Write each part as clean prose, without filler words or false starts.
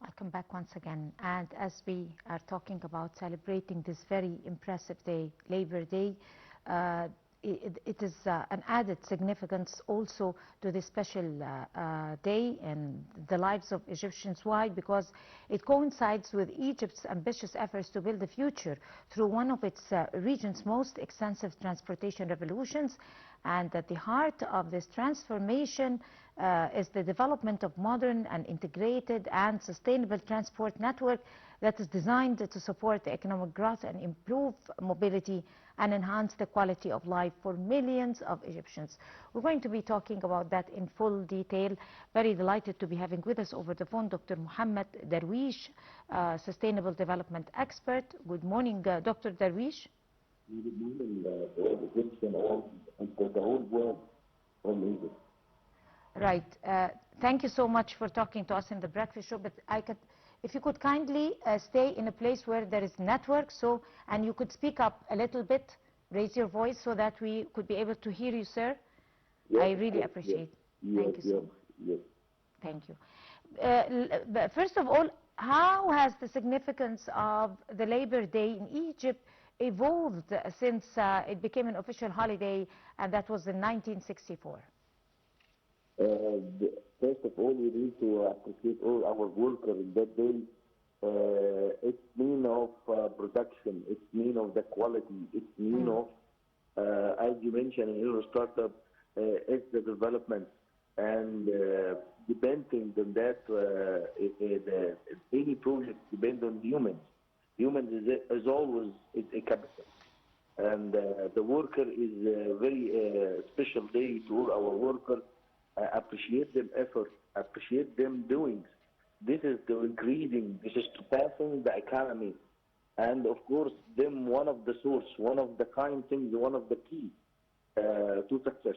I'll come back once again. And as we are talking about celebrating this very impressive day, Labor Day, it is an added significance also to this special day in the lives of Egyptians. Why? Because it coincides with Egypt's ambitious efforts to build a future through one of its region's most extensive transportation revolutions. And at the heart of this transformation is the development of modern and integrated and sustainable transport network that is designed to support economic growth and improve mobility and enhance the quality of life for millions of Egyptians. We're going to be talking about that in full detail. Very delighted to be having with us over the phone Dr. Mohamed Darwish, Sustainable Development Expert. Good morning, Dr. Darwish. Good morning, all Egyptians and for the whole world from Egypt. Right. Thank you so much for talking to us in the breakfast show. But if you could kindly stay in a place where there is network, and you could speak up a little bit, raise your voice so that we could be able to hear you, sir. Yes, I really appreciate it. Thank you so much. Yes. Thank you. First of all, how has the significance of the Labor Day in Egypt evolved since it became an official holiday, and that was in 1964? First of all, we need to appreciate all our workers in that day. It's mean of production, it's mean of the quality, it's mean of, as you mentioned in your startup, it's the development. And depending on that, any project depends on humans. Humans is always a capital. And the worker is a very special day to all our workers. Appreciate them effort, appreciate them doings. This is to increasing, this is to passing the economy. And of course, them one of the source, one of the kind things, one of the key to success.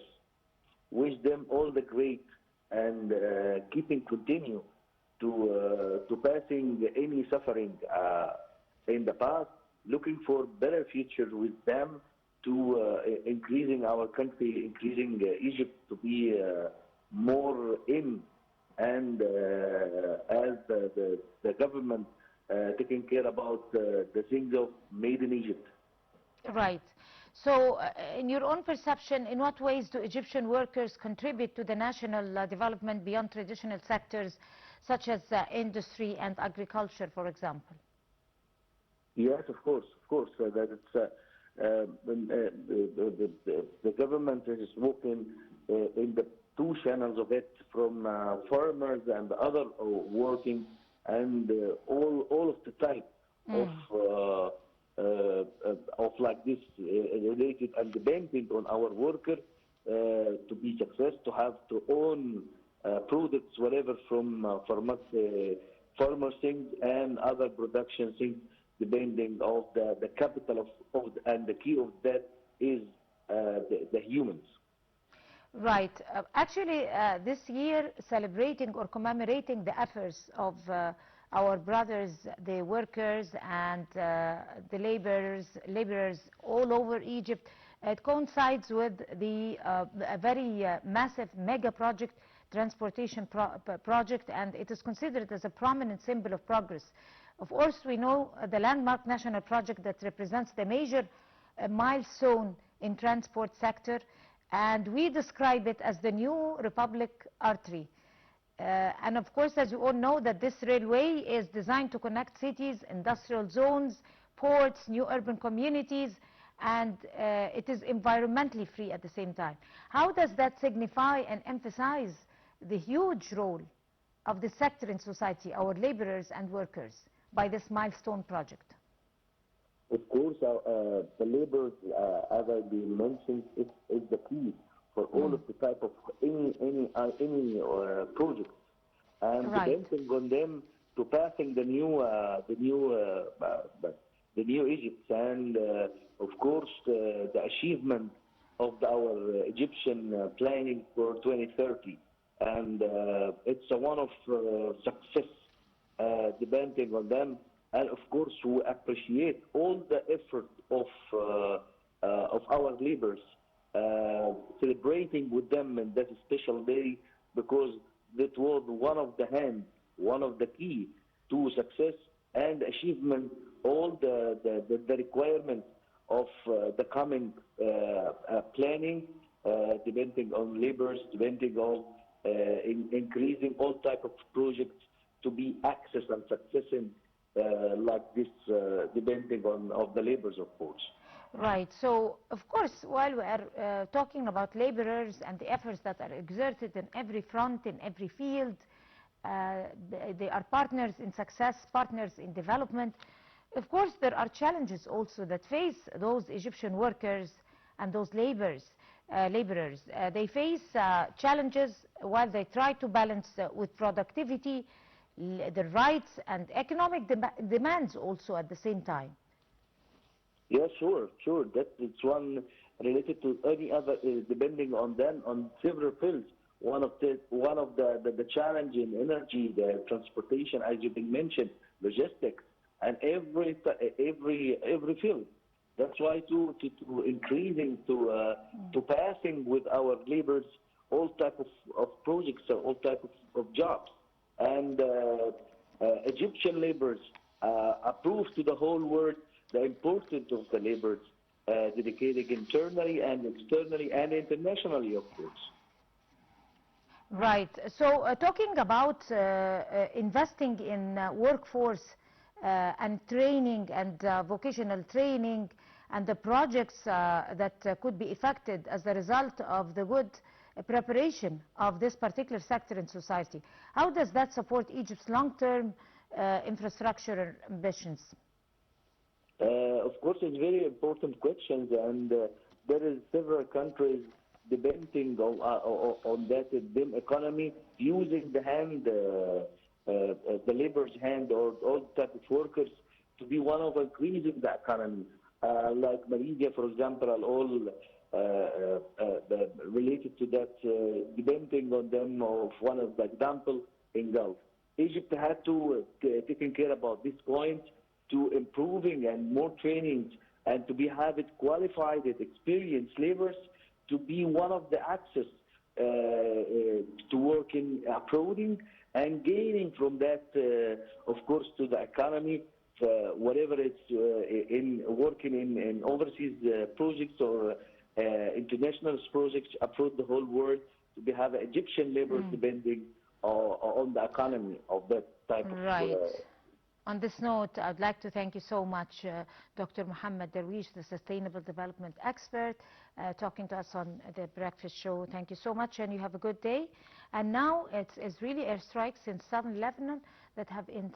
Wish them all the great and keeping continue to passing any suffering in the past, looking for better future with them to increasing our country, increasing Egypt to be more in, and as the government taking care about the things of made in Egypt. Right. So in your own perception, in what ways do Egyptian workers contribute to the national development beyond traditional sectors such as industry and agriculture, for example? Yes, of course. That it's the government is working in the two channels of it, from farmers and other working, and all of the type of like this related and depending on our worker to be success, to have to own products, whatever from farmer things and other production things, depending of the capital of and the key of that is the humans. Right. Actually, this year, celebrating or commemorating the efforts of our brothers, the workers and the laborers all over Egypt, it coincides with the a very massive mega project, transportation project, and it is considered as a prominent symbol of progress. Of course, we know the landmark national project that represents the major milestone in transport sector, and we describe it as the New Republic Artery. And of course, as you all know, that this railway is designed to connect cities, industrial zones, ports, new urban communities, and it is environmentally free at the same time. How does that signify and emphasize the huge role of the sector in society, our laborers and workers, by this milestone project? Of course, the labor, as I mentioned, is the key for all of the type of any project, and depending on them to passing the new Egypt, and of course the achievement of our Egyptian planning for 2030, and it's a one of success depending on them. And of course, we appreciate all the effort of our laborers, celebrating with them in that special day, because that was one of the key to success and achievement all the requirements of the coming planning, depending on labors, depending on increasing all type of projects to be access and successing like this, depending on of the labors, of course. Right. So, of course, while we are talking about laborers and the efforts that are exerted in every front, in every field, they are partners in success, partners in development. Of course, there are challenges also that face those Egyptian workers and those laborers. They face challenges while they try to balance with productivity, the rights and economic demands also at the same time. Yeah, sure. That it's one related to any other, depending on them on several fields. One of the challenge in energy, the transportation, as you mentioned, logistics, and every field. That's why to increasing to passing with our laborers all type of projects, all type of jobs, and Egyptian laborers approved to the whole world the importance of the laborers, dedicated internally and externally and internationally, of course. Right. So talking about investing in workforce and training and vocational training and the projects that could be effected as a result of the good preparation of this particular sector in society, how does that support Egypt's long-term infrastructure ambitions? Of course, it's very important questions, and there is several countries depending on that economy, using the hand, the labor's hand, or all type of workers to be one of increasing the economy. Like Malaysia, for example, are all related to that, depending on them. Of one of the example in Gulf, Egypt had to taking care about this point, to improving and more trainings, and to have it qualified and experienced laborers to be one of the access to work in abroading and gaining from that, of course, to the economy, whatever it's in working in overseas projects or international projects abroad the whole world, to have Egyptian laborers depending on the economy of that type of. On this note, I'd like to thank you so much, Dr. Mohamed Darwish, the Sustainable Development Expert, talking to us on the Breakfast Show. Thank you so much, and you have a good day. And now it's Israeli airstrikes in southern Lebanon that have intensified.